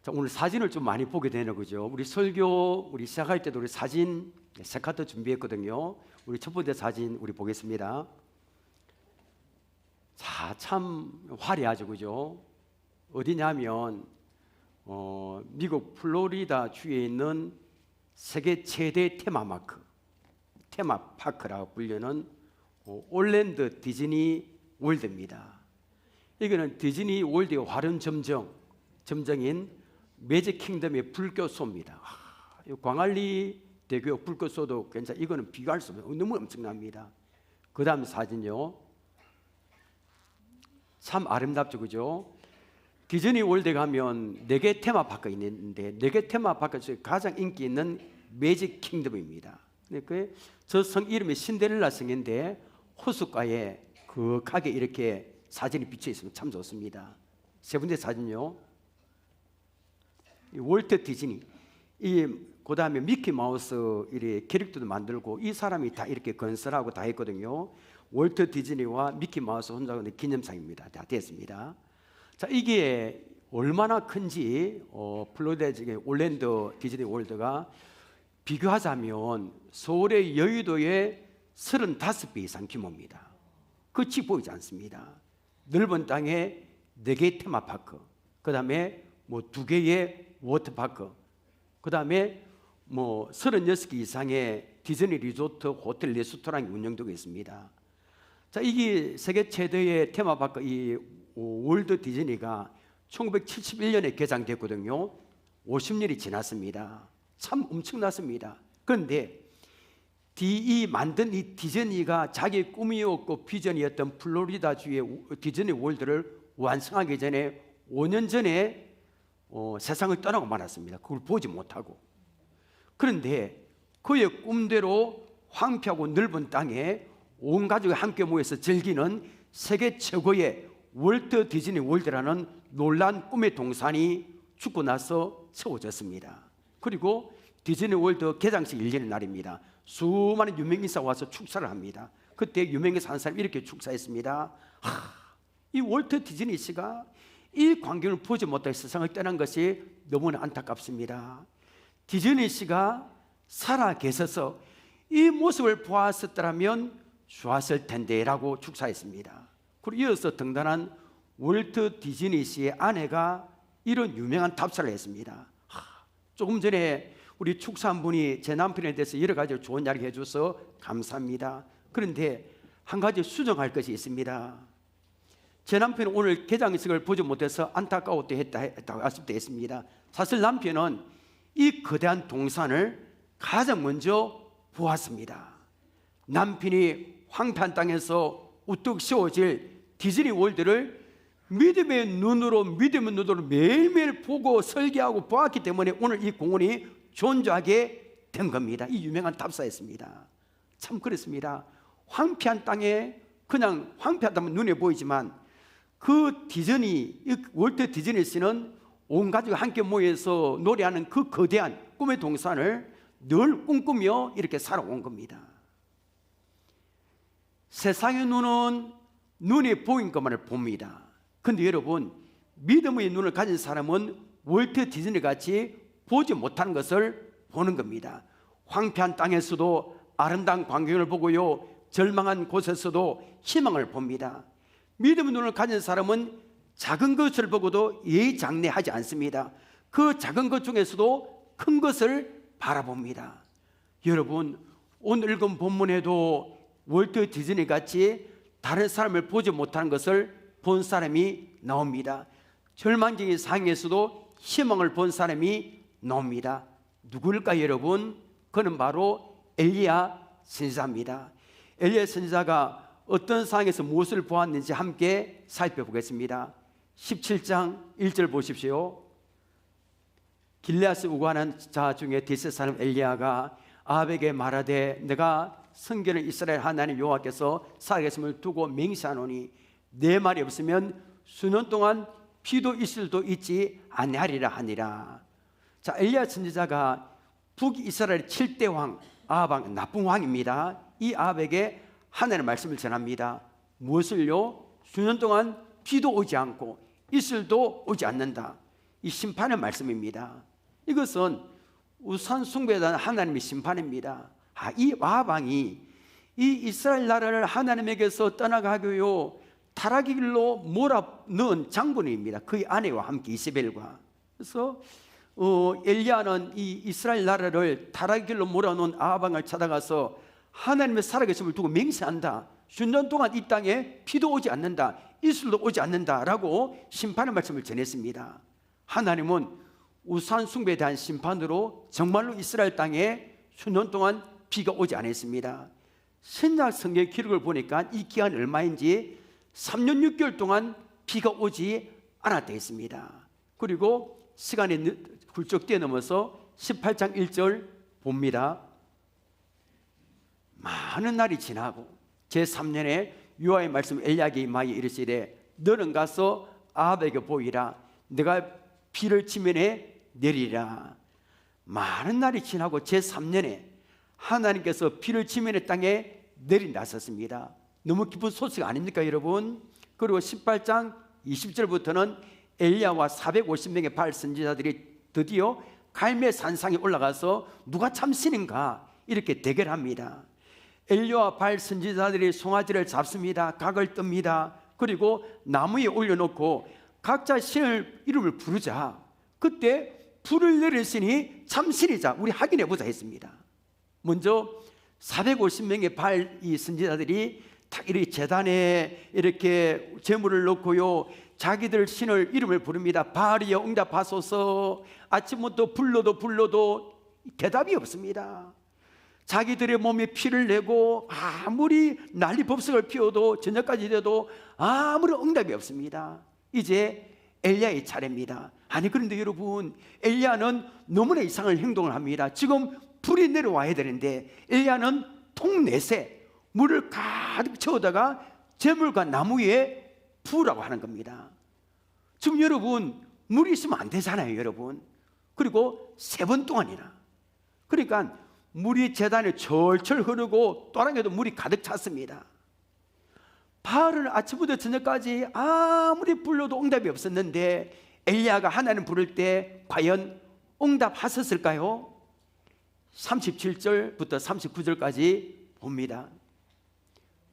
자, 오늘 사진을 좀 많이 보게 되는 거죠. 우리 설교 우리 시작할 때도 우리 사진 세 카드 준비했거든요. 우리 첫 번째 사진 우리 보겠습니다. 자, 참 화려하죠, 그죠? 어디냐면 미국 플로리다 주에 있는 세계 최대 테마파크라고 불리는 올랜도 디즈니 월드입니다. 이거는 디즈니 월드의 활용 점정인 매직 킹덤의 불교소입니다. 광안리 대교 불교소도 괜찮아. 이거는 비교할 수 없어요. 너무 엄청납니다. 그 다음 사진요. 참 아름답죠, 그죠? 디즈니 월드 가면 4개 테마파크가 있는데 4개 테마파크 중에 가장 인기 있는 매직 킹덤입니다. 저 성 이름이 신데렐라 성인데 호숫가에 거하게 이렇게 사진이 비쳐 있으면 참 좋습니다. 세 번째 사진요. 월트 디즈니, 그 다음에 미키 마우스 이렇게 캐릭터도 만들고 이 사람이 다 이렇게 건설하고 다 했거든요. 월트 디즈니와 미키 마우스 혼자 기념상입니다. 다 됐습니다. 자, 이게 얼마나 큰지 플로리다 지금 올랜도 디즈니 월드가 비교하자면 서울의 여의도의 35배 이상 규모입니다. 끝이 보이지 않습니다. 넓은 땅에 4개의 테마파크, 그 다음에 2개의 워터파크, 그 다음에 36개 이상의 디즈니 리조트, 호텔, 레스토랑이 운영되고 있습니다. 자, 이게 세계 최대의 테마파크 이 월드 디즈니가 1971년에 개장됐거든요. 50년이 지났습니다. 참 엄청났습니다. 그런데 만든 이 디즈니가 자기 꿈이었고 비전이었던 플로리다주의 디즈니 월드를 완성하기 전에 5년 전에 세상을 떠나고 말았습니다. 그걸 보지 못하고. 그런데 그의 꿈대로 황폐하고 넓은 땅에 온 가족이 함께 모여서 즐기는 세계 최고의 월트 디즈니 월드라는 놀라운 꿈의 동산이 죽고 나서 세워졌습니다. 그리고 디즈니 월드 개장식 1년의 날입니다. 수많은 유명인사가 와서 축사를 합니다. 그때 유명인사 한 사람이 이렇게 축사했습니다. 이 월트 디즈니 씨가 이 광경을 보지 못해 세상을 떠난 것이 너무나 안타깝습니다. 디즈니 씨가 살아 계셔서 이 모습을 보았었더라면 좋았을 텐데 라고 축사했습니다. 그리고 이어서 등단한 월트 디즈니 씨의 아내가 이런 유명한 답사를 했습니다. 조금 전에 우리 축사한 분이 제 남편에 대해서 여러 가지 좋은 이야기 해줘서 감사합니다. 그런데 한 가지 수정할 것이 있습니다. 제 남편은 오늘 개장식을 보지 못해서 안타까워 했다고 했습니다. 사실 남편은 이 거대한 동산을 가장 먼저 보았습니다. 남편이 황폐한 땅에서 우뚝 세워질 디즈니 월드를 믿음의 눈으로 매일매일 보고 설계하고 보았기 때문에 오늘 이 공원이 존재하게 된 겁니다. 이 유명한 답사였습니다. 참 그렇습니다. 황폐한 땅에 그냥 황폐하다면 눈에 보이지만 그 디즈니, 월트 디즈니 씨는 온 가족이 함께 모여서 노래하는 그 거대한 꿈의 동산을 늘 꿈꾸며 이렇게 살아온 겁니다. 세상의 눈은 눈에 보인 것만을 봅니다. 그런데 여러분, 믿음의 눈을 가진 사람은 월트 디즈니 같이 보지 못하는 것을 보는 겁니다. 황폐한 땅에서도 아름다운 광경을 보고요, 절망한 곳에서도 희망을 봅니다. 믿음의 눈을 가진 사람은 작은 것을 보고도 예의장래하지 않습니다. 그 작은 것 중에서도 큰 것을 바라봅니다. 여러분, 오늘 읽은 본문에도 월트 디즈니 같이 다른 사람을 보지 못하는 것을 본 사람이 나옵니다. 절망적인 상황에서도 희망을 본 사람이 나옵니다. 누구일까 여러분? 그는 바로 엘리야 선지자입니다. 엘리야 선지자가 어떤 상황에서 무엇을 보았는지 함께 살펴보겠습니다. 17장 1절 보십시오. 길르앗에 우거하는 자 중에 디스 사람 엘리야가 아합에게 말하되 내가 성전을 이스라엘 하나님 여호와께서 살아계심을 두고 맹세하노니 내 말이 없으면 수년 동안 비도 이슬도 있지 아니하리라 하니라. 자, 엘리야 선지자가 북이스라엘 7대 왕 아합 나쁜 왕입니다. 이 아합에게 하나님의 말씀을 전합니다. 무엇을요? 수년 동안 비도 오지 않고 이슬도 오지 않는다. 이 심판의 말씀입니다. 이것은 우상 숭배에 대한 하나님의 심판입니다. 이 아합왕이 이 이스라엘 나라를 하나님에게서 떠나가고요 타락의 길로 몰아넣은 장군입니다. 그의 아내와 함께 이세벨과. 그래서 엘리야는 이 이스라엘 나라를 타락의 길로 몰아넣은 아합왕을 찾아가서 하나님의 살아계심을 두고 맹세한다. 10년 동안 이 땅에 비도 오지 않는다, 이슬도 오지 않는다라고 심판의 말씀을 전했습니다. 하나님은 우상 숭배에 대한 심판으로 정말로 이스라엘 땅에 수년 동안 비가 오지 않았습니다. 신약 성경 기록을 보니까 이 기간 얼마인지 3년 6개월 동안 비가 오지 않았다 했습니다. 그리고 시간이 훌쩍 뛰어넘어서 18장 1절 봅니다. 많은 날이 지나고 제3년에 여호와의 말씀 엘리야에게 임하여 이르시되 너는 가서 아합에게 보이라. 내가 비를 지면에 내리라. 많은 날이 지나고 제3년에 하나님께서 비를 지면의 땅에 내린다 하셨습니다. 너무 기쁜 소식 아닙니까 여러분? 그리고 18장 20절부터는 엘리야와 450명의 바알 선지자들이 드디어 갈멜 산상에 올라가서 누가 참 신인가 이렇게 대결합니다. 엘리야와 바알 선지자들이 송아지를 잡습니다. 각을 뜹니다. 그리고 나무에 올려놓고 각자 신을 이름을 부르자. 그때 불을 내리시니 참신이자 우리 확인해보자 했습니다. 먼저 450명의 바알 이 선지자들이 탁 이렇게 재단에 이렇게 제물을 놓고요 자기들 신을 이름을 부릅니다. 바알이여 응답하소서. 아침부터 불러도 대답이 없습니다. 자기들의 몸에 피를 내고 아무리 난리법석을 피워도 저녁까지 돼도 아무런 응답이 없습니다. 이제 엘리야의 차례입니다. 아니 그런데 여러분 엘리야는 너무나 이상한 행동을 합니다. 지금 불이 내려와야 되는데 엘리야는 통넷에 물을 가득 채우다가 제물과 나무 위에 부으라고 하는 겁니다. 지금 여러분 물이 있으면 안 되잖아요 여러분. 그리고 3번 동안이나. 그러니까 물이 제단에 철철 흐르고 또랑에도 물이 가득 찼습니다. 바알은 아침부터 저녁까지 아무리 불러도 응답이 없었는데 엘리야가 하나님 부를 때 과연 응답하셨을까요? 37절부터 39절까지 봅니다.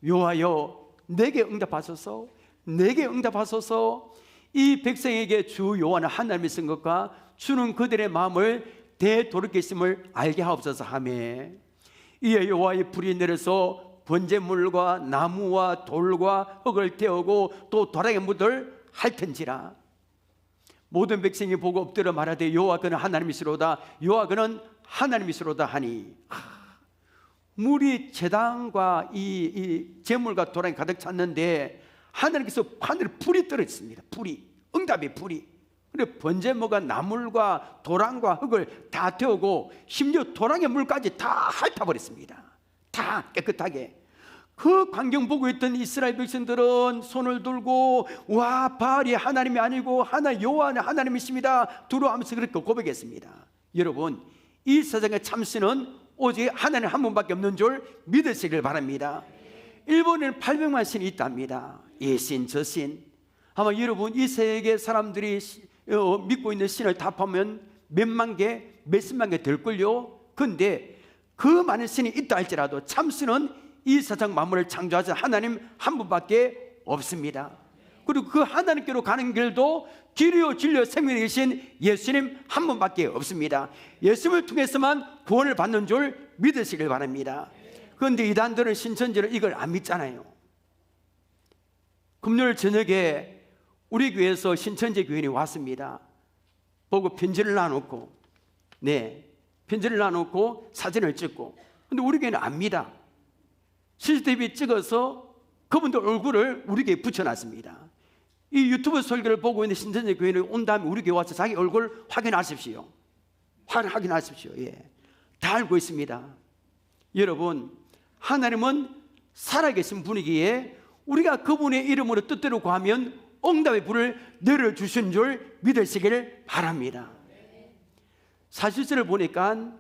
여호와여 내게 응답하소서. 내게 응답하소서. 이 백성에게 주 여호와는 하나님이 쓴 것과 주는 그들의 마음을 대도롭게심을 알게 하옵소서 하매 이에 여호와의 불이 내려서 번제물과 나무와 돌과 흙을 태우고 또 도랑의 물을 핥은지라. 모든 백성이 보고 엎드려 말하되 여호와 그는 하나님이시로다. 여호와 그는 하나님이시로다 하니 물이 제단과 이 제물과 도랑이 가득 찼는데 하나님께서 하늘에 불이 떨어졌습니다. 불이, 응답의 불이. 그런데 번제물과 나물과 도랑과 흙을 다 태우고 심지어 도랑의 물까지 다 핥아버렸습니다. 다 깨끗하게. 그 광경 보고 있던 이스라엘 백성들은 손을 들고 와 바알이 하나님이 아니고 여호와는 하나님이십니다 두려워하면서 그렇게 고백했습니다. 여러분 이 세상의 참신은 오직 하나님 한 분밖에 없는 줄 믿으시길 바랍니다. 일본에는 800만 신이 있답니다. 이 신, 저 신. 아마 여러분 이 세계 사람들이 믿고 있는 신을 다 보면 몇만 개, 몇십만 개 될걸요. 근데 그 많은 신이 있다 할지라도 참신은 이 세상 만물을 창조하신 하나님 한 분밖에 없습니다. 그리고 그 하나님께로 가는 길도 길이요 진리요 생명이 계신 예수님 한 분밖에 없습니다. 예수님을 통해서만 구원을 받는 줄 믿으시길 바랍니다. 그런데 이단들은 신천지는 이걸 안 믿잖아요. 금요일 저녁에 우리 교회에서 신천지 교인이 왔습니다. 보고 편지를 놔놓고 편지를 놔놓고 사진을 찍고. 근데 우리 교회는 압니다. CCTV 찍어서 그분들 얼굴을 우리 교회에 붙여놨습니다. 이 유튜브 설교를 보고 있는 신천지 교인이 온 다음에 우리 교회 와서 자기 얼굴 확인하십시오. 확인하십시오. 다 알고 있습니다. 여러분 하나님은 살아계신 분이기에 우리가 그분의 이름으로 뜻대로 구하면 응답의 불을 내려주신 줄 믿으시길 바랍니다. 40절을 보니까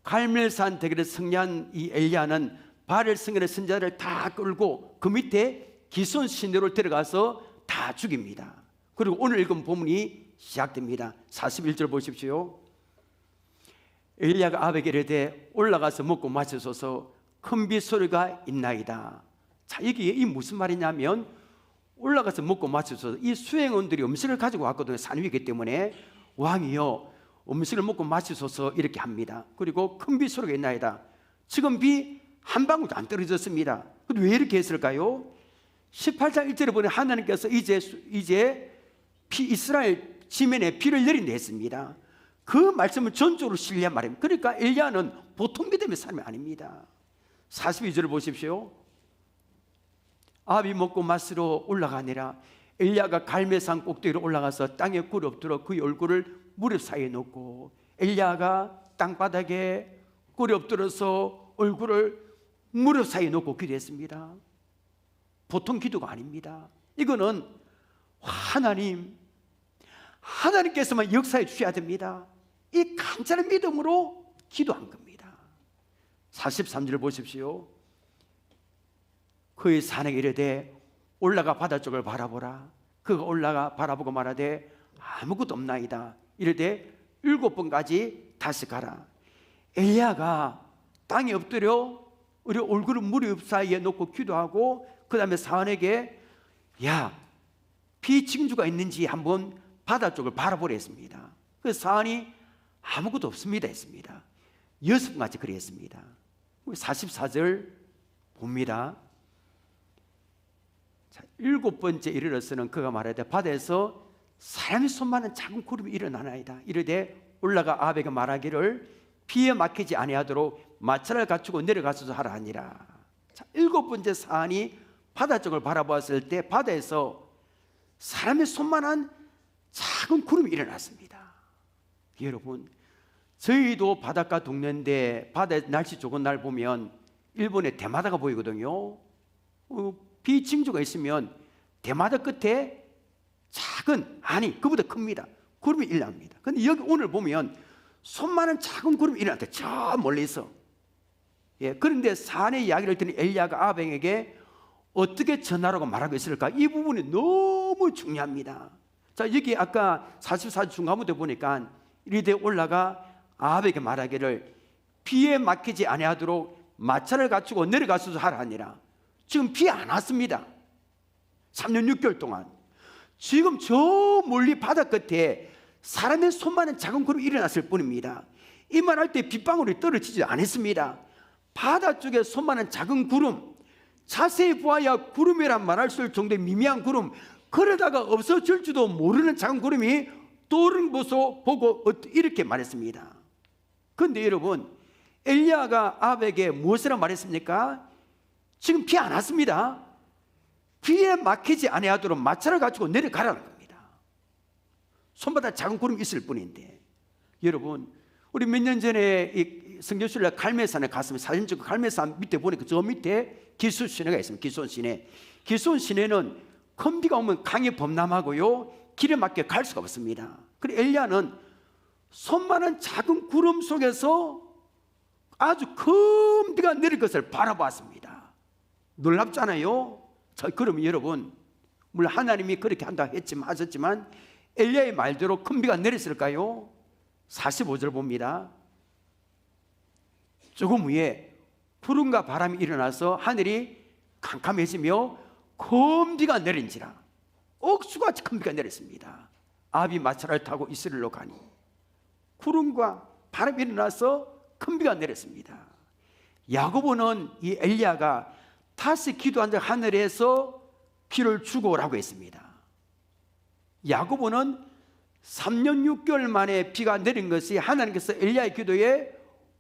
갈멜산 대결에 승리한 이 엘리야는 바알 성전의 선지자를 다 끌고 그 밑에 기손 신도를 데려가서 다 죽입니다. 그리고 오늘 읽은 본문이 시작됩니다. 41절 보십시오. 엘리야가 아합에게 이르되 올라가서 먹고 마시소서 큰 빗소리가 있나이다. 자, 이게 이 무슨 말이냐면 올라가서 먹고 마시소서. 이 수행원들이 음식을 가지고 왔거든요. 산 위이기 때문에 왕이여 음식을 먹고 마시소서 이렇게 합니다. 그리고 큰 빗소리가 있나이다. 지금 비 한 방울도 안 떨어졌습니다. 근데 왜 이렇게 했을까요? 18장 1절에 보니 하나님께서 이제 이스라엘 지면에 비를 내린다 했습니다. 그 말씀을 전적으로 신뢰한 말입니다. 그러니까 엘리야는 보통 믿음의 사람이 아닙니다. 42절을 보십시오. 아합이 먹고 마시러 올라가니라. 엘리야가 갈멜산 꼭대기로 올라가서 땅에 굴이 엎드려 그의 얼굴을 무릎 사이에 놓고, 엘리야가 땅바닥에 굴이 엎드려서 얼굴을 무릎 사이에 놓고 기도했습니다. 보통 기도가 아닙니다. 이거는 하나님께서만 역사해 주셔야 됩니다. 이 간절한 믿음으로 기도한 겁니다. 43절 보십시오. 그의 산에게 이르되 올라가 바다 쪽을 바라보라. 그가 올라가 바라보고 말하되 아무것도 없나이다. 이르되 7번까지 다시 가라. 엘리야가 땅에 엎드려 우리 얼굴을 무릎 사이에 놓고 기도하고, 그 다음에 사원에게 야, 비징주가 있는지 한번 바다 쪽을 바라보려 했습니다. 그래서 사원이 아무것도 없습니다 했습니다. 6번까지 그랬습니다. 44절 봅니다. 자, 7번째 이르러서는 그가 말하되 바다에서 사람의 손만한 작은 구름이 일어나나이다. 이르되 올라가 아합에게 말하기를 비에 막히지 아니하도록 마차를 갖추고 내려가소서 하라 하니라. 자, 7번째 사안이 바다 쪽을 바라보았을 때 바다에서 사람의 손만한 작은 구름이 일어났습니다. 여러분, 저희도 바닷가 동네인데 바다에 날씨 좋은 날 보면 일본의 대마다가 보이거든요. 비징조가 있으면 대마다 끝에 작은, 아니 그보다 큽니다, 구름이 일어납니다. 근데 여기 오늘 보면 손만한 작은 구름이 일어났다, 저 멀리서. 그런데 산의 이야기를 듣는 엘리야가 아합에게 어떻게 전하라고 말하고 있을까? 이 부분이 너무 중요합니다. 자, 여기 아까 44절 중간부터 보니까 이르되 올라가 아합에게 말하기를 비에 막히지 아니하도록 마차를 갖추고 내려가소서 하라 하니라. 지금 비 안 왔습니다. 3년 6개월 동안. 지금 저 멀리 바다 끝에 사람의 손만한 작은 구름이 일어났을 뿐입니다. 이 말할 때 빗방울이 떨어지지 않았습니다. 바다 쪽에 손만한 작은 구름, 자세히 보아야 구름이란 말할 수 있을 정도의 미미한 구름, 그러다가 없어질 줄도 모르는 작은 구름이 떠오르는 모습 보고 이렇게 말했습니다. 그런데 여러분, 엘리야가 아합에게 무엇이라고 말했습니까? 지금 비 안 왔습니다. 비에 막히지 아니하도록 마차를 가지고 내려가라는 겁니다. 손바닥 작은 구름이 있을 뿐인데. 여러분, 우리 몇 년 전에 이 성교순례 갈멜산에 갔으면 사진 찍고 갈멜산 밑에 보니까 저 밑에 기슭 시내가 있습니다. 기슭 시내. 기슭 시내는 큰 비가 오면 강이 범람하고요, 길에 막혀 갈 수가 없습니다. 그리고 엘리야는 손만한 작은 구름 속에서 아주 큰 비가 내릴 것을 바라보았습니다. 놀랍잖아요. 자, 그러면 여러분, 물론 하나님이 그렇게 한다 하셨지만 엘리야의 말대로 큰 비가 내렸을까요? 45절 봅니다. 조금 후에 구름과 바람이 일어나서 하늘이 캄캄해지며 큰 비가 내린지라. 억수같이 큰 비가 내렸습니다. 아합이 마차를 타고 이스라엘로 가니 구름과 바람이 일어나서 큰 비가 내렸습니다. 야고보는 이 엘리야가 다시 기도한 적 하늘에서 비를 주고 오라고 했습니다. 야고보는 3년 6개월 만에 비가 내린 것이 하나님께서 엘리야의 기도에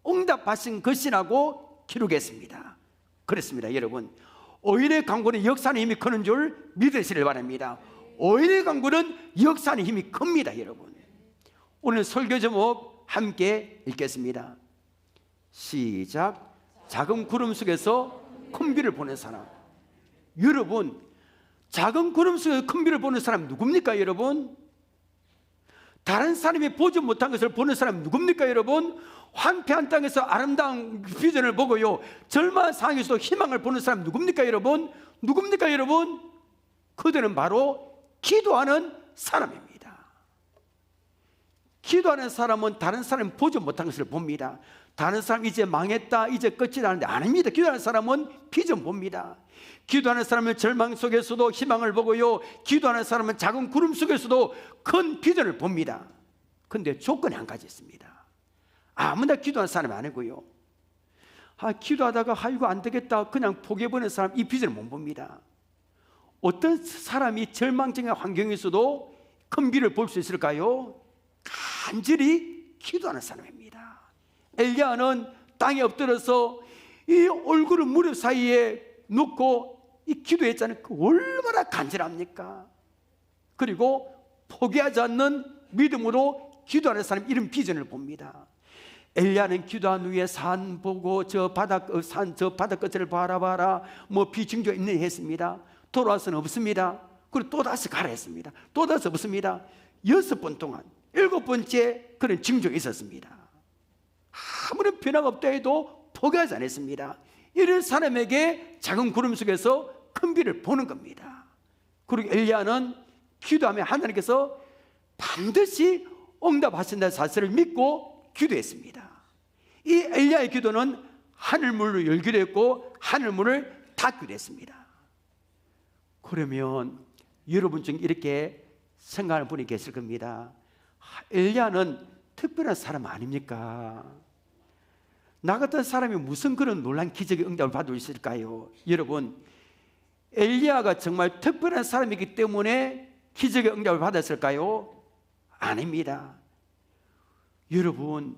응답하신 것이라고 기록했습니다. 그렇습니다. 여러분, 오인의 강구는 역사는 힘이 크는 줄 믿으시길 바랍니다. 오인의 강구는 역사는 힘이 큽니다. 여러분, 오늘 설교 제목 함께 읽겠습니다. 시작. 작은 구름 속에서 큰 비를 보는 사람. 여러분, 작은 구름 속에서 큰 비를 보는 사람 누굽니까? 여러분, 다른 사람이 보지 못한 것을 보는 사람 누굽니까? 여러분, 황폐한 땅에서 아름다운 비전을 보고요, 절망한 상황에서도 희망을 보는 사람 누굽니까? 여러분, 누굽니까? 여러분, 그들은 바로 기도하는 사람입니다. 기도하는 사람은 다른 사람이 보지 못한 것을 봅니다. 다른 사람 이제 망했다, 이제 끝이라는데 아닙니다. 기도하는 사람은 비전 봅니다. 기도하는 사람은 절망 속에서도 희망을 보고요, 기도하는 사람은 작은 구름 속에서도 큰 비전을 봅니다. 그런데 조건이 한 가지 있습니다. 아무나 기도하는 사람이 아니고요, 기도하다가 이거 안 되겠다 그냥 포기해버리는 사람, 이 비전을 못 봅니다. 어떤 사람이 절망적인 환경에서도 큰 비를 볼 수 있을까요? 간절히 기도하는 사람입니다. 엘리야는 땅에 엎드려서 이 얼굴을 무릎 사이에 놓고 이 기도했잖아요. 얼마나 간절합니까? 그리고 포기하지 않는 믿음으로 기도하는 사람, 이런 비전을 봅니다. 엘리야는 기도한 후에 산 보고 저 바다 끝을 바라봐라, 뭐 비징조 있는 했습니다. 돌아와서는 없습니다. 그리고 또다시 가라 했습니다. 또다시 없습니다. 6번 동안 7번째 그런 징조가 있었습니다. 아무런 변화가 없다 해도 포기하지 않았습니다. 이런 사람에게 작은 구름 속에서 큰 비를 보는 겁니다. 그리고 엘리야는 기도하며 하나님께서 반드시 응답하신다는 사실을 믿고 기도했습니다. 이 엘리야의 기도는 하늘문을 열기도 했고 하늘문을 닫기도 했습니다. 그러면 여러분 중에 이렇게 생각하는 분이 계실 겁니다. 엘리야는 특별한 사람 아닙니까? 나 같은 사람이 무슨 그런 놀란 기적의 응답을 받을 수 있을까요? 여러분, 엘리야가 정말 특별한 사람이기 때문에 기적의 응답을 받았을까요? 아닙니다. 여러분,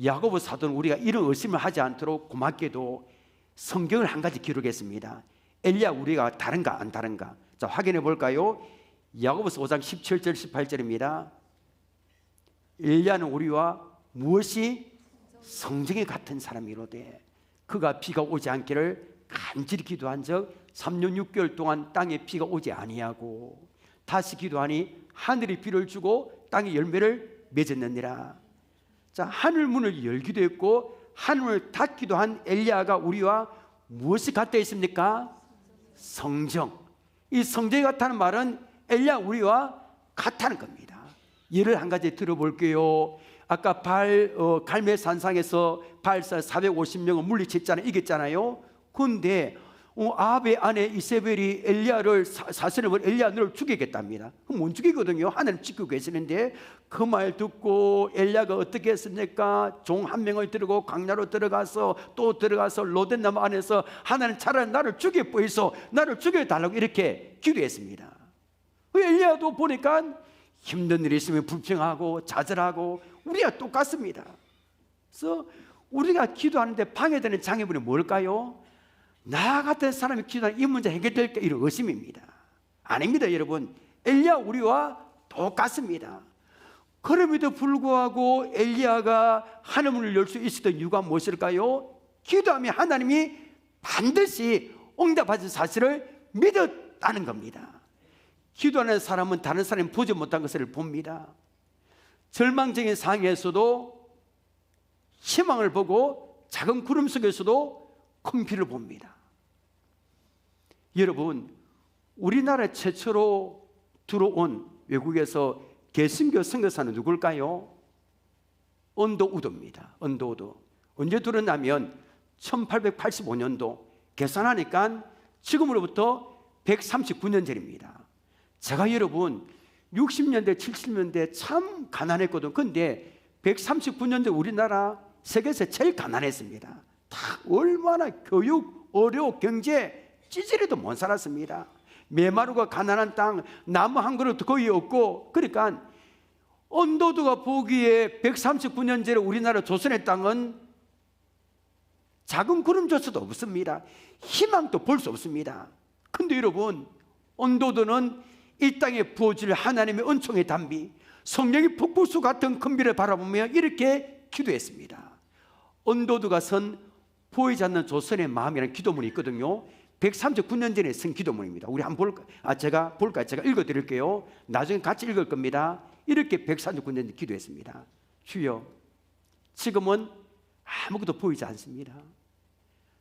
야고보 사도는 우리가 이런 의심을 하지 않도록 고맙게도 성경을 한 가지 기록했습니다. 엘리야 우리가 다른가 안 다른가? 자, 확인해 볼까요? 야고보서 5장 17절 18절입니다. 엘리야는 우리와 무엇이 성정이 같은 사람이로되 그가 비가 오지 않기를 간절히 기도한 적 3년 6개월 동안 땅에 비가 오지 아니하고 다시 기도하니 하늘이 비를 주고 땅에 열매를 맺었느니라. 자, 하늘 문을 열기도 했고 하늘을 닫기도 한 엘리야가 우리와 무엇이 같다 했습니까? 성정. 이 성정이 같다는 말은 엘리야 우리와 같다는 겁니다. 예를 한 가지 들어볼게요. 아까 갈멜산상에서 바알산 450명을 물리쳤잖아요. 이겼잖아요. 그런데 아합의 아내 이세벨이 엘리야를 사실은 엘리야 너를 죽이겠답니다. 그럼 못 죽이거든요. 하나님 지키고 계시는데 그 말 듣고 엘리야가 어떻게 했습니까? 종 한 명을 들고 광야로 들어가서 또 들어가서 로덴나무 안에서 하나님 차라리 나를 죽여 보이소, 나를 죽여달라고 이렇게 기도했습니다. 엘리야도 보니까 힘든 일이 있으면 불평하고 좌절하고 우리가 똑같습니다. 그래서 우리가 기도하는데 방해되는 장애물이 뭘까요? 나 같은 사람이 기도하는 이 문제 해결될까? 이런 의심입니다. 아닙니다. 여러분, 엘리야 우리와 똑같습니다. 그럼에도 불구하고 엘리야가 하늘문을 열 수 있었던 이유가 무엇일까요? 기도하면 하나님이 반드시 응답하신 사실을 믿었다는 겁니다. 기도하는 사람은 다른 사람이 보지 못한 것을 봅니다. 절망적인 상황에서도 희망을 보고 작은 구름 속에서도 큰 비를 봅니다. 여러분, 우리나라 최초로 들어온 외국에서 개신교 선교사는 누굴까요? 언더우드입니다. 언더우드. 언제 들었냐면 1885년도 계산하니까 지금으로부터 139년 전입니다. 제가 여러분 60년대 70년대 참 가난했거든. 근데 139년 전 우리나라 세계에서 제일 가난했습니다. 다 얼마나 교육, 의료, 경제 찌질해도 못 살았습니다. 메마르고 가난한 땅, 나무 한 그릇 거의 없고, 그러니까 언더우드가 보기에 139년 전에 우리나라 조선의 땅은 작은 구름조차도 없습니다. 희망도 볼 수 없습니다. 근데 여러분, 언더우드는 이 땅에 부어질 하나님의 은총의 단비, 성령의 폭포수 같은 큰 비를 바라보며 이렇게 기도했습니다. 언더우드가 선 보이지 않는 조선의 마음이라는 기도문이 있거든요. 139년 전에 쓴 기도문입니다. 우리 한번 볼까? 제가 읽어드릴게요. 나중에 같이 읽을 겁니다. 이렇게 139년 전에 기도했습니다. 주여, 지금은 아무것도 보이지 않습니다.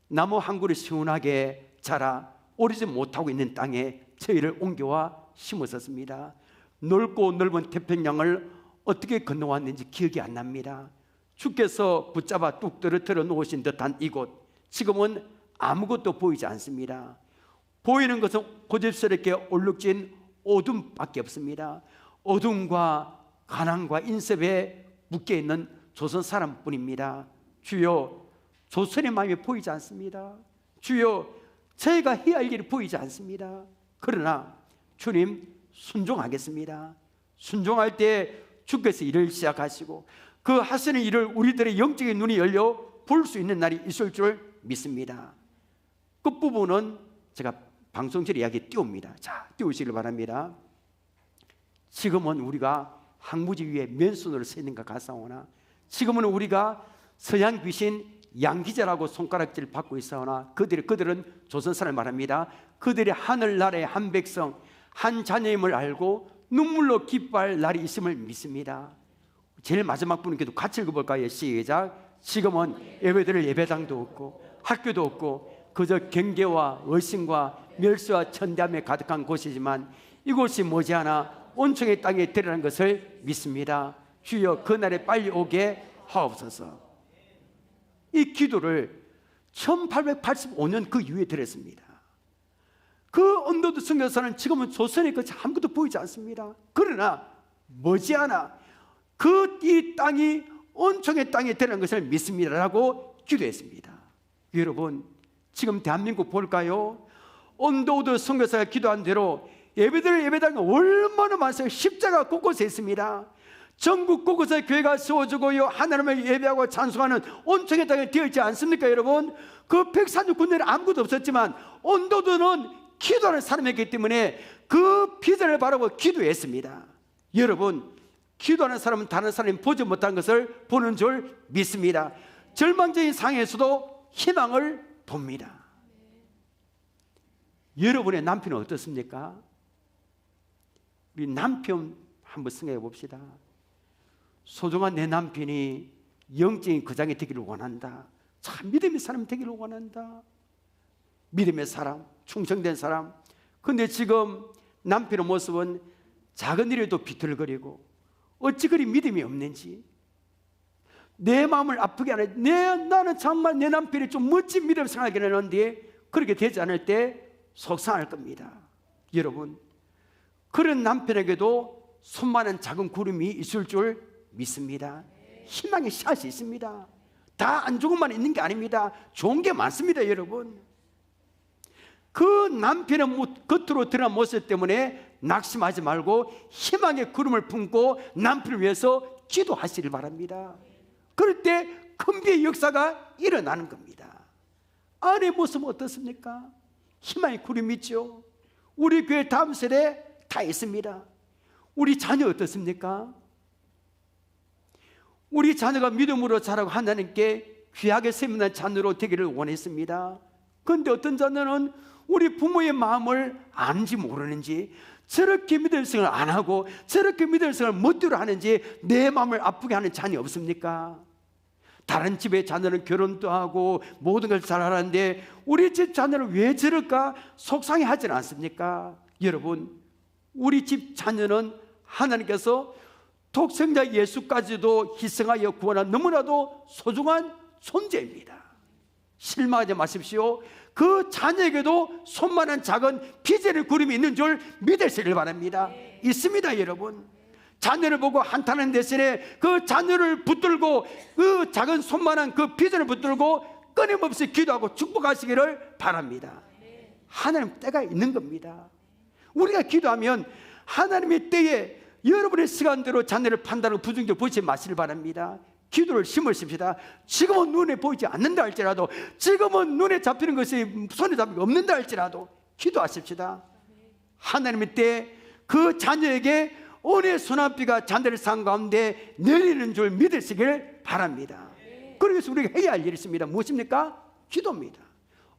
나무 한 그루 시원하게 자라 오르지 못하고 있는 땅에 저희를 옮겨와 심었었습니다. 넓고 넓은 태평양을 어떻게 건너왔는지 기억이 안 납니다. 주께서 붙잡아 뚝 떨어뜨려 놓으신 듯한 이곳, 지금은 아무것도 보이지 않습니다. 보이는 것은 고집스럽게 얼룩진 어둠밖에 없습니다. 어둠과 가난과 인습에 묶여있는 조선 사람뿐입니다. 주여, 조선의 마음이 보이지 않습니다. 주여, 저희가 해야 할 일이 보이지 않습니다. 그러나 주님, 순종하겠습니다. 순종할 때 주께서 일을 시작하시고 그 하시는 일을 우리들의 영적인 눈이 열려 볼 수 있는 날이 있을 줄 믿습니다. 끝부분은 제가 방송실 이야기 띄웁니다. 자, 띄우시길 바랍니다. 지금은 우리가 항무지 위에 맨손으로 서 있는 것 같사오나, 지금은 우리가 서양 귀신 양기자라고 손가락질 받고 있사오나, 그들은 조선 사람을 말합니다. 그들이 하늘나라의 한 백성, 한 자녀임을 알고 눈물로 기뻐할 날이 있음을 믿습니다. 제일 마지막 분께도 같이 읽어볼까요? 시작. 지금은 예배드릴 예배당도 없고 학교도 없고 그저 경계와 의심과 멸시와 천대함에 가득한 곳이지만 이곳이 머지않아 온천의 땅에 들어가는 것을 믿습니다. 주여, 그날에 빨리 오게 하옵소서. 이 기도를 1885년 그 이후에 드렸습니다. 그 언더드 선교사는 지금은 조선에 끝이 아무것도 보이지 않습니다. 그러나 머지않아 이 땅이 온천의 땅에 들어가는 것을 믿습니다라고 기도했습니다. 여러분, 지금 대한민국 볼까요? 언더우드 선교사가 기도한 대로 예배드릴 예배당이 얼마나 많아요. 십자가 곳곳에 있습니다. 전국 곳곳에 교회가 세워지고요, 하나님을 예배하고 찬송하는 온천의 땅에 되어 있지 않습니까? 여러분, 그 136군데는 아무것도 없었지만 언더우드는 기도하는 사람이었기 때문에 그 비전을 바라고 기도했습니다. 여러분, 기도하는 사람은 다른 사람이 보지 못한 것을 보는 줄 믿습니다. 절망적인 상황에서도 희망을 봅니다. 여러분의 남편은 어떻습니까? 우리 남편 한번 생각해 봅시다. 소중한 내 남편이 영적인 거장이 되기를 원한다. 참 믿음의 사람이 되기를 원한다. 믿음의 사람, 충성된 사람. 근데 지금 남편의 모습은 작은 일에도 비틀거리고 어찌 그리 믿음이 없는지, 내 마음을 아프게 하는, 나는 정말 내 남편이 좀 멋진 믿음 생활하긴 하는데 그렇게 되지 않을 때 속상할 겁니다. 여러분, 그런 남편에게도 손만한 작은 구름이 있을 줄 믿습니다. 희망의 씨앗이 있습니다. 다 안 좋은 만 있는 게 아닙니다. 좋은 게 많습니다. 여러분, 그 남편의 겉으로 드러난 모습 때문에 낙심하지 말고 희망의 구름을 품고 남편을 위해서 기도하시길 바랍니다. 그럴 때 큰비의 역사가 일어나는 겁니다. 아내의 모습은 어떻습니까? 희망의 구름이 있죠. 우리 교회 다음 세대 다 있습니다. 우리 자녀 어떻습니까? 우리 자녀가 믿음으로 자라고 하나님께 귀하게 세미난 자녀로 되기를 원했습니다. 그런데 어떤 자녀는 우리 부모의 마음을 아는지 모르는지, 저렇게 믿을 생각을 안 하고 저렇게 믿을 생각을 멋대로 하는지 내 마음을 아프게 하는 자녀 없습니까? 다른 집의 자녀는 결혼도 하고 모든 걸 잘 하는데 우리 집 자녀는 왜 저럴까 속상해 하지 않습니까? 여러분, 우리 집 자녀는 하나님께서 독생자 예수까지도 희생하여 구원한 너무나도 소중한 존재입니다. 실망하지 마십시오. 그 자녀에게도 손만한 작은 비전의 구름이 있는 줄 믿으시길 바랍니다. 있습니다. 여러분, 자녀를 보고 한탄하는 대신에 그 자녀를 붙들고 그 작은 손만한 그 비전을 붙들고 끊임없이 기도하고 축복하시기를 바랍니다. 하나님 때가 있는 겁니다. 우리가 기도하면 하나님의 때에 여러분의 시간대로 자녀를 판단하고 부정적으로 보지 마시길 바랍니다. 기도를 심으십시다. 지금은 눈에 보이지 않는다 할지라도, 지금은 눈에 잡히는 것이 손에 잡히는 게 없는다 할지라도 기도하십시다. 하나님의 때 그 자녀에게 은혜의 소나비가 자녀의 삶 가운데 내리는 줄 믿으시길 바랍니다. 그래서 우리가 해야 할 일이 있습니다. 무엇입니까? 기도입니다.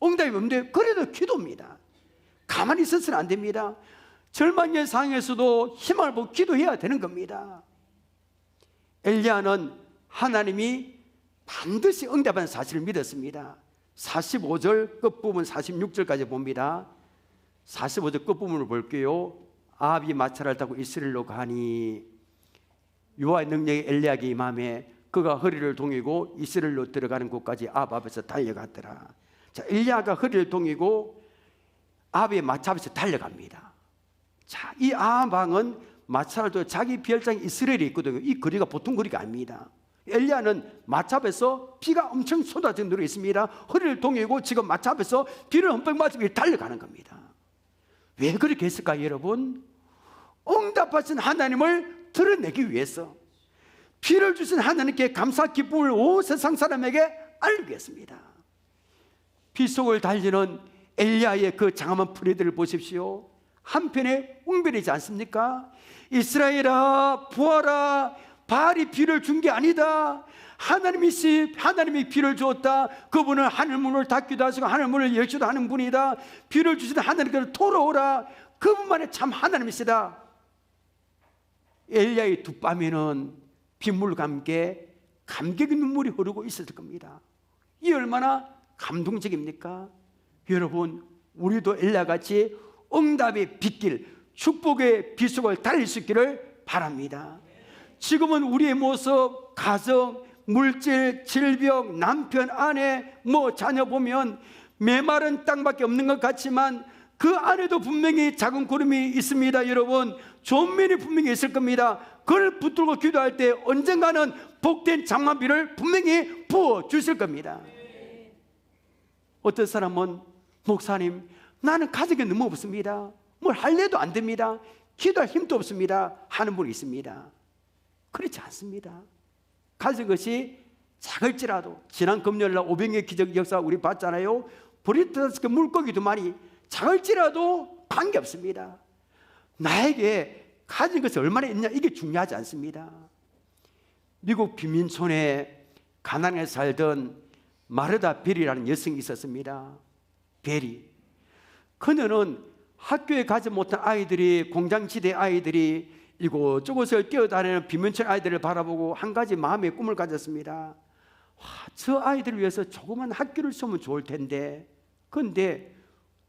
응답이 없는데 그래도 기도입니다. 가만히 있어서는 안 됩니다. 절망의 상황에서도 희망을 보고 기도해야 되는 겁니다. 엘리야는 하나님이 반드시 응답하는 사실을 믿었습니다. 45절 끝부분 46절까지 봅니다. 45절 끝부분을 볼게요. 아합이 마차를 타고 이스라엘로 가니 여호와의 능력이 엘리야에게 임하매 그가 허리를 동이고 이스라엘로 들어가는 곳까지 아합 앞에서 달려갔더라. 자, 엘리야가 허리를 동이고 아합의 마차 앞에서 달려갑니다. 자, 이 아합 왕은 마차를 타고 자기 비열장이 이스라엘에 있거든요. 이 거리가 보통 거리가 아닙니다. 엘리야는 마차 앞에서 비가 엄청 쏟아져 내리고 있습니다. 허리를 동이고 지금 마차 앞에서 비를 흠뻑 맞으며 달려가는 겁니다. 왜 그렇게 했을까요, 여러분? 응답하신 하나님을 드러내기 위해서, 비를 주신 하나님께 감사 기쁨을 온 세상 사람에게 알리기 위해서입니다. 비 속을 달리는 엘리야의 그 장엄한 프레이드를 보십시오. 한편에 웅변이지 않습니까? 이스라엘아 부하라, 바알이 비를 준 게 아니다. 하나님이 비를 주었다. 그분은 하늘문을 닫기도 하시고 하늘문을 열기도 하는 분이다. 비를 주시는 하나님께로 돌아오라. 그분만이 참 하나님이시다. 엘리야의 두 뺨에는 빗물과 함께 감격의 눈물이 흐르고 있었을 겁니다. 이 얼마나 감동적입니까? 여러분, 우리도 엘리야같이 응답의 빗길, 축복의 빗 속을 달릴 수 있기를 바랍니다. 지금은 우리의 모습, 가정, 물질, 질병, 남편, 아내, 자녀 보면 메마른 땅밖에 없는 것 같지만 그 안에도 분명히 작은 구름이 있습니다. 여러분, 좋은 면이 분명히 있을 겁니다. 그걸 붙들고 기도할 때 언젠가는 복된 장마비를 분명히 부어 주실 겁니다. 어떤 사람은 목사님, 나는 가정이 너무 없습니다. 뭘 할래도 안 됩니다. 기도할 힘도 없습니다. 하는 분이 있습니다. 그렇지 않습니다. 가진 것이 작을지라도, 지난 금요일날 500의 기적 역사 우리 봤잖아요. 브리트스크 물고기 두 마리, 작을지라도 관계없습니다. 나에게 가진 것이 얼마나 있냐, 이게 중요하지 않습니다. 미국 빈민촌에 가난하게 살던 마르다 벨이라는 여성이 있었습니다. 벨이. 그녀는 학교에 가지 못한 아이들이, 공장지대 아이들이 이곳저곳을 뛰어다니는 빈민촌 아이들을 바라보고 한 가지 마음의 꿈을 가졌습니다. 저 아이들을 위해서 조그만 학교를 세우면 좋을 텐데, 그런데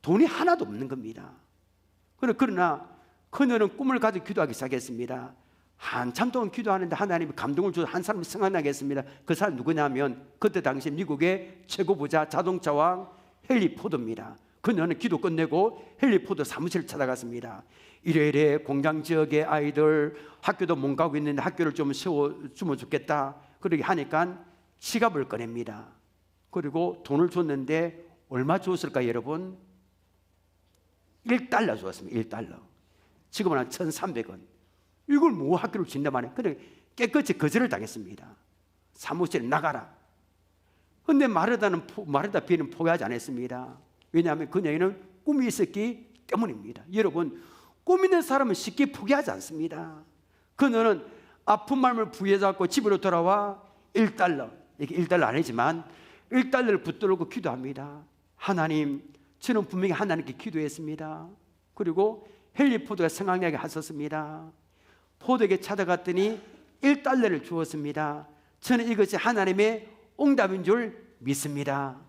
돈이 하나도 없는 겁니다. 그러나 그녀는 꿈을 가지고 기도하기 시작했습니다. 한참 동안 기도하는데 하나님이 감동을 주셔서 한 사람을 생각나게 했습니다. 그 사람 누구냐면 그때 당시 미국의 최고 부자 자동차 왕 헨리 포드입니다. 그녀는 기도 끝내고 헨리 포드 사무실을 찾아갔습니다. 이래 공장 지역의 아이들 학교도 못 가고 있는데 학교를 좀 세워주면 좋겠다. 그렇게 하니까 지갑을 꺼냅니다. 그리고 돈을 줬는데 얼마 줬을까 여러분? $1 줬습니다. $1. 지금은 한 1,300원. 이걸 뭐 학교를 준단 말이에요. 그래 깨끗이 거절을 당했습니다. 사무실에 나가라. 그런데 마르다 비는 포기하지 않았습니다. 왜냐하면 그녀에는 꿈이 있었기 때문입니다. 여러분, 꿈 있는 사람은 쉽게 포기하지 않습니다. 그녀는 아픈 마음을 부여잡고 집으로 돌아와 $1, 이게 $1 아니지만 $1를 붙들고 기도합니다. 하나님, 저는 분명히 하나님께 기도했습니다. 그리고 헨리 포드가 생각나게 하셨습니다. 포드에게 찾아갔더니 $1를 주었습니다. 저는 이것이 하나님의 응답인 줄 믿습니다.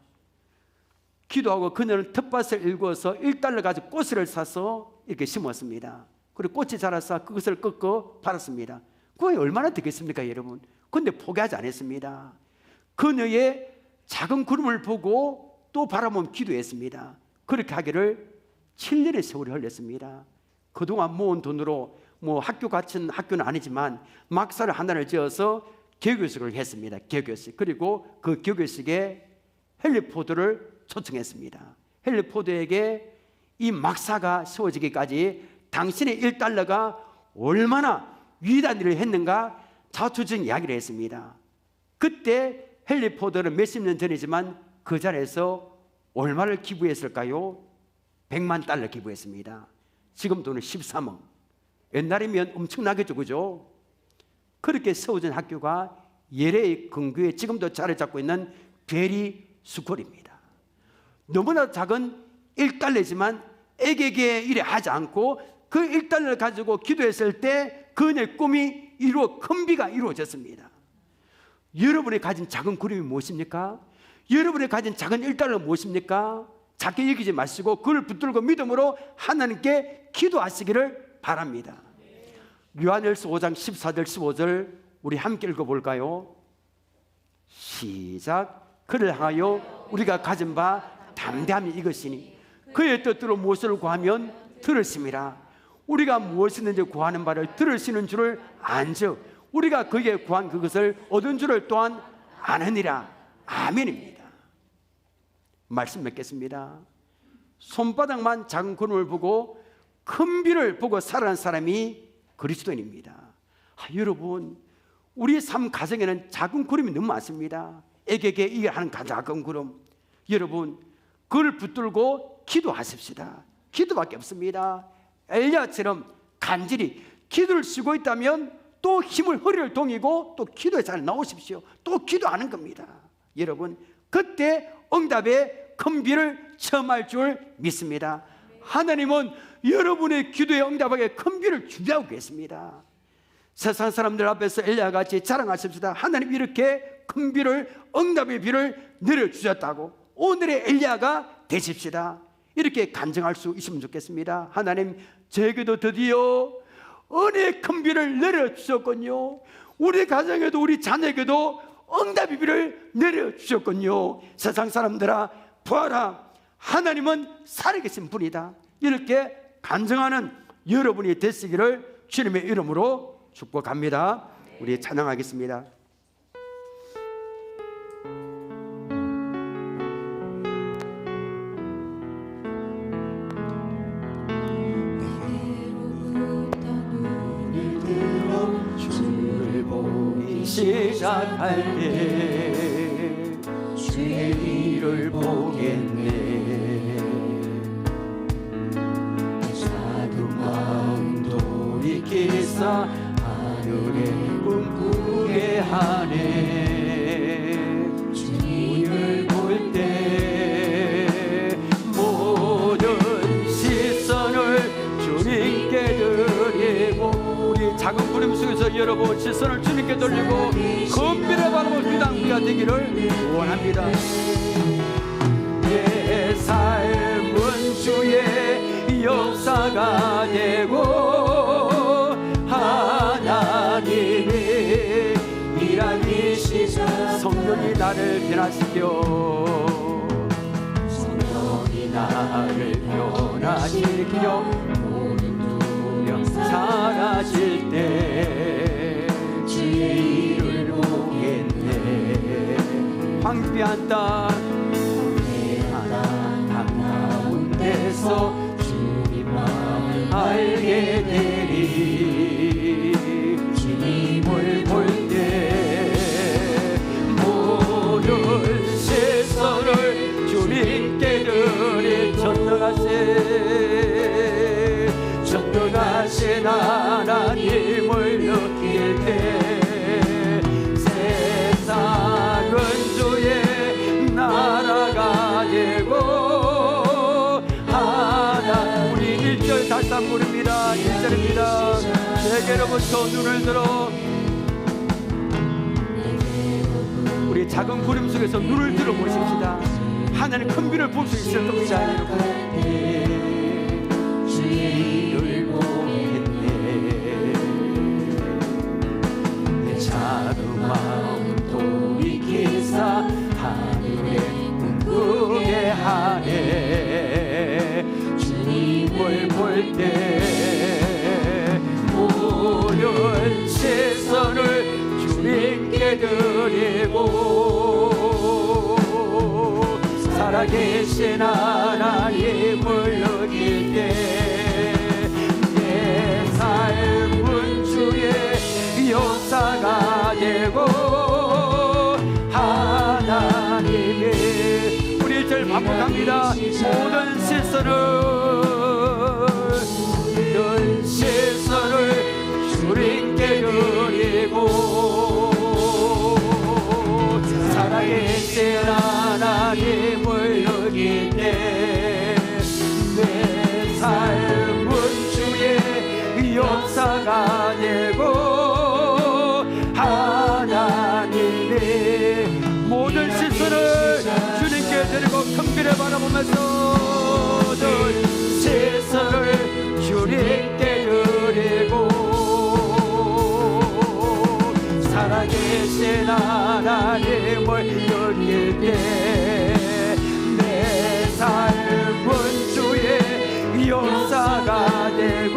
기도하고 그녀는 텃밭을 일구어서 $1 가지고 꽃을 사서 이렇게 심었습니다. 그리고 꽃이 자라서 그것을 꺾어 팔았습니다. 그게 얼마나 되겠습니까 여러분? 그런데 포기하지 않았습니다. 그녀의 작은 구름을 보고 또 바라보며 기도했습니다. 그렇게 하기를 7년의 세월이 흘렸습니다. 그동안 모은 돈으로 학교 같은 학교는 아니지만 막사를 하나를 지어서 개교식을 했습니다. 개교식. 그리고 그 개교식에 헨리 포드를 초청했습니다. 헨리 포드에게 이 막사가 세워지기까지 당신의 $1가 얼마나 위대한 일을 했는가 자초적인 이야기를 했습니다. 그때 헨리 포드는 몇십 년 전이지만 그 자리에서 얼마를 기부했을까요? $100만 기부했습니다. 지금 돈은 13억. 옛날이면 엄청나겠죠, 그죠? 그렇게 세워진 학교가 예레의 근교에 지금도 자리 잡고 있는 베리 스쿨입니다. 너무나 작은 $1지만 애에게 이래 하지 않고 그 $1를 가지고 기도했을 때 그녀의 꿈이 큰 비가 이루어졌습니다. 여러분이 가진 작은 구름이 무엇입니까? 여러분이 가진 작은 $1은 무엇입니까? 작게 여기지 마시고 그걸 붙들고 믿음으로 하나님께 기도하시기를 바랍니다. 요한일서 5장 14절 15절 우리 함께 읽어볼까요? 시작. 그를 향하여 우리가 가진 바 담대함이 이것이니 그의 뜻대로 무엇을 구하면 들으심이라. 우리가 무엇이든지 구하는 바를 들으시는 줄을 안즉 우리가 그에게 구한 그것을 얻은 줄을 또한 아느니라. 아멘입니다. 말씀 맺겠습니다. 손바닥만 작은 구름을 보고 큰 비를 보고 살아난 사람이 그리스도인입니다. 여러분, 우리 삶 가정에는 작은 구름이 너무 많습니다. 애에게 일하는 작은 구름. 여러분, 그걸 붙들고 기도하십시다. 기도밖에 없습니다. 엘리야처럼 간절히 기도를 쓰고 있다면 또 힘을 허리를 동이고 또 기도에 잘 나오십시오. 또 기도하는 겁니다. 여러분, 그때 응답의 큰 비를 체험할 줄 믿습니다. 하나님은 여러분의 기도에 응답하게 큰 비를 준비하고 계십니다. 세상 사람들 앞에서 엘리야와 같이 자랑하십시다. 하나님 이렇게 큰 비를, 응답의 비를 내려주셨다고 오늘의 엘리야가 되십시다. 이렇게 간증할 수 있으면 좋겠습니다. 하나님, 저에게도 드디어 은혜의 큰 비를 내려주셨군요. 우리 가정에도 우리 자녀에게도 응답의 비를 내려주셨군요. 세상 사람들아 보아라, 하나님은 살아계신 분이다. 이렇게 간증하는 여러분이 되시기를 주님의 이름으로 축복합니다. 우리 찬양하겠습니다. 시작할 때 주의 일을 보겠네. 작은 마음 돌이키사 하늘에 꿈꾸게 하네. 주님을 볼 때 모든 시선을 주님께 드리고, 우리 작은 구름 속에서 여러분 시선을 주님께 돌리고 금비를 바라보는 그 당비가 되기를 원합니다. 내 삶은 주의 역사가 되고 하나님이 일하시사 성령이 나를 변화시켜, 성령이 나를 변화시켜 모든 두려움 사라질 때 주의 일을 보겠네. 황폐한 땅 한가운데서 주님 마음을 알게 되리. 주님을 볼 때 모든 시선을 주님께 드릴 전능하신 하나님을 느낄 때 세상은 주의 나라가 되고 하나. 우리 1절 다시 한번 부릅니다. 1절입니다. 내게로부터 눈을 들어, 우리 작은 구름 속에서 눈을 들어 보십시다. 하나님 큰 비를 볼 수 있을 겁니다. 여러분, 주의 일을 보겠네. 내 작은 마음 돌이키사 하늘에 꿈꾸게 하네. 주님을 볼 때 모든 시선을 주님께 드리고 살아계신 하나님을 느낄 때 내 삶은 주의 역사가 되고 하나님이, 우리 1절 반복합니다. 모든 시선을 주님께 드리고 살아계신 하나님을 느낄 때 내 삶은 주의 역사가 되고 하나님이 모든 시선을 주님께 드리고 큰비를 바라보면서 시선을 주님께 드리고 살아계신 하나님을 느낄 때 내 삶은 주의 역사가 되고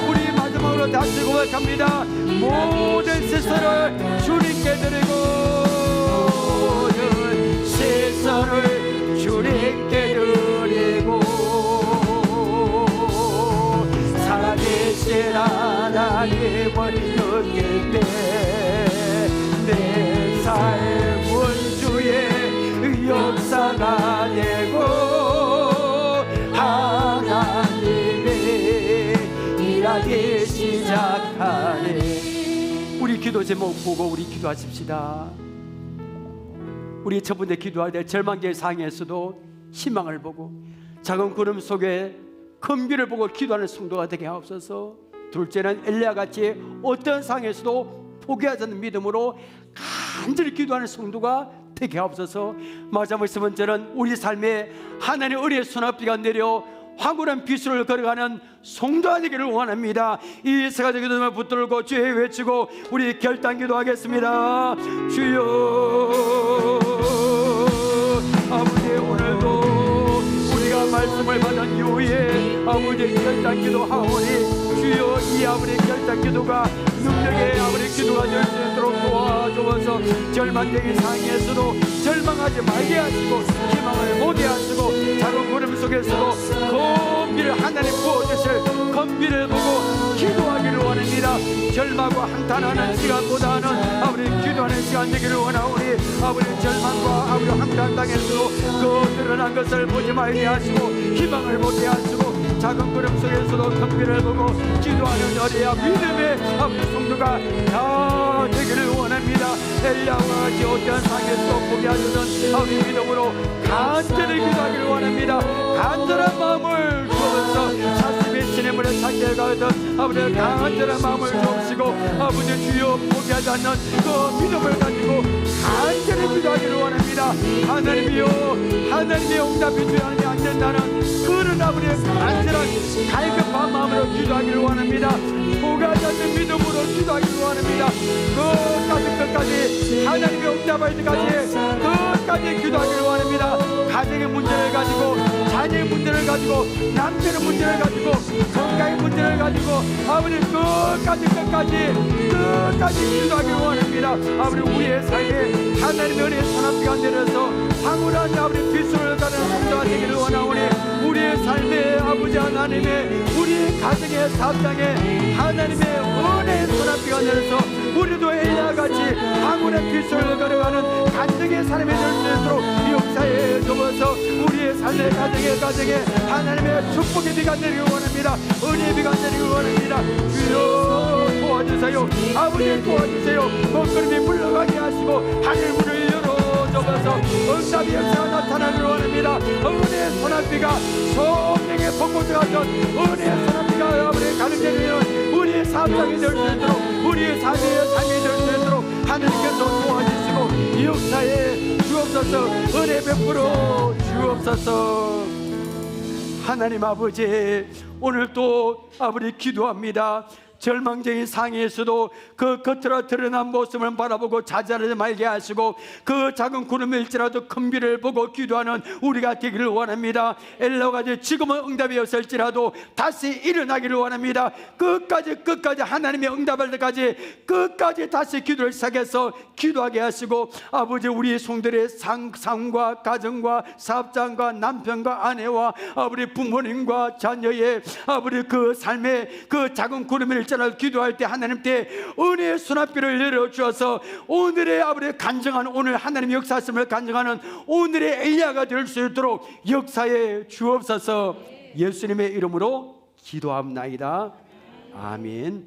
우리 마지막으로 다시 고백합니다. 모든 시선을 주님께 드리고 모든 시선을 주님께 드리고 살아계신 하나님을 느낄 때 내 삶은 주의 역사가 되고 하나님이 일하기 시작하네. 우리 기도 제목 보고 우리 기도하십시다. 우리 첫 번째 기도할 때 절망의 상황에서도 희망을 보고 작은 구름 속에 큰 비를 보고 기도하는 성도가 되게 하옵소서. 둘째는 엘리야같이 어떤 상황에서도 포기하지 않는 믿음으로 간절히 기도하는 성도가 되게 하옵소서. 마지막 세 번째는 우리 삶에 하나님의 은혜의 소낙비가 내려 황홀한 비수를 걸어가는 성도가 되기를 원합니다. 이 세 가지 기도를 붙들고 주의 외치고 우리 결단 기도하겠습니다. 주여 아버지, 오늘도 우리가 말씀을 받은 이후에 아버지 결단 기도하오니 주여 이 아버지 결단 기도가 능력의 아버지 기도가 될 수 있도록 도와주어서 절망적인 상황에서도 절망하지 말게 하시고 희망을 보게 하시고 작은 구름 속에서도 큰 비를 하나님 부어주실 큰 비를 보고 기도하기를 원합니다. 절망하고 한탄하는 시간보다는 아버지 기도하는 시간 되기를 원하오니 아버지 절망과 아버지 한탄 당에서도 그 드러난 것을 보지 말게 하시고 희망을 보게 하시고 작은 구름 속에서도 큰 비를 보고 기도하는 어리야 믿음의 아버지 성도가 다 되기를 원합니다. 엘리야와 같이 어떤 상황에서도 포기하시는 아버지 믿음으로 간절히 기도하기를 원합니다. 간절한 마음을 주어서 사슴이 시냇물에 찾게 가듯 아버지 간절한 마음을 주옵시고 아버지 주여 포기하지 않는 그 믿음을 가지고 간절히 기도하기를 원합니다. 하나님이여, 하나님의 응답이 주여하면 안 된다는 그런 아버지 간절한 갈급한 마음으로 기도하기를 원합니다. 포기하지 않는 믿음으로 기도하기를 원합니다. 끝까지 하나님의 응답할 때까지 끝까지 기도하기를 원합니다. 가정의 문제를 가지고 자녀의 문제를 가지고 남편의 문제를 가지고 건강의 문제를 가지고 아버지 끝까지 기도하기를 원합니다. 아버지 우리의 삶에 하나님의 은혜의 소낙비가 내려서 황홀한 아버지 비수를 가는 성도가 되기를 원하오니 우리의 삶에 아버지 하나님의 우리 가정의 사업장에 하나님의 은혜의 소낙비가 내려서 우리도 엘리야같이 황홀한 비수를 걸어가는 간증의 삶이 될 수 있도록 역사에 접어서 우리의 삶의 가정에 하나님의 축복의 비가 내리길 원합니다. 은혜의 비가 내리길 원합니다. 주여 도와주세요. 아버지 도와주세요. 먹구름이 물러가게 하시고 하늘 문을 열어줘서 응답의 역사가 나타나길 원합니다. 은혜의 소낙비가 성령의 벚꽃과 같은 은혜의 소낙비가 아버지 가르쳐주는 우리의 사업장이 될 수 있도록 우리의 삶이 될 수 있도록 하나님께서 도와주시고 이 역사에 주옵소서. 은혜 베풀어 주옵소서. 하나님 아버지, 오늘 또 아버지 기도합니다. 절망적인 상황에서도 그 겉으로 드러난 모습을 바라보고 좌절하지 말게 하시고 그 작은 구름일지라도 큰 비를 보고 기도하는 우리가 되기를 원합니다. 엘리야가 지금은 응답이 없을지라도 다시 일어나기를 원합니다. 끝까지 하나님의 응답할 때까지 끝까지 다시 기도를 시작해서 기도하게 하시고 아버지 우리 성들의 상과 가정과 사업장과 남편과 아내와 아버지 부모님과 자녀의 아버지 그 삶의 그 작은 구름일지라도 기도할 때 하나님께 은혜의 수납비를 내려주어서 오늘의 아버지 간증하는 오늘 하나님 역사하심을 간증하는 오늘의 엘리야가 될 수 있도록 역사에 주옵소서. 예수님의 이름으로 기도합나이다. 아멘.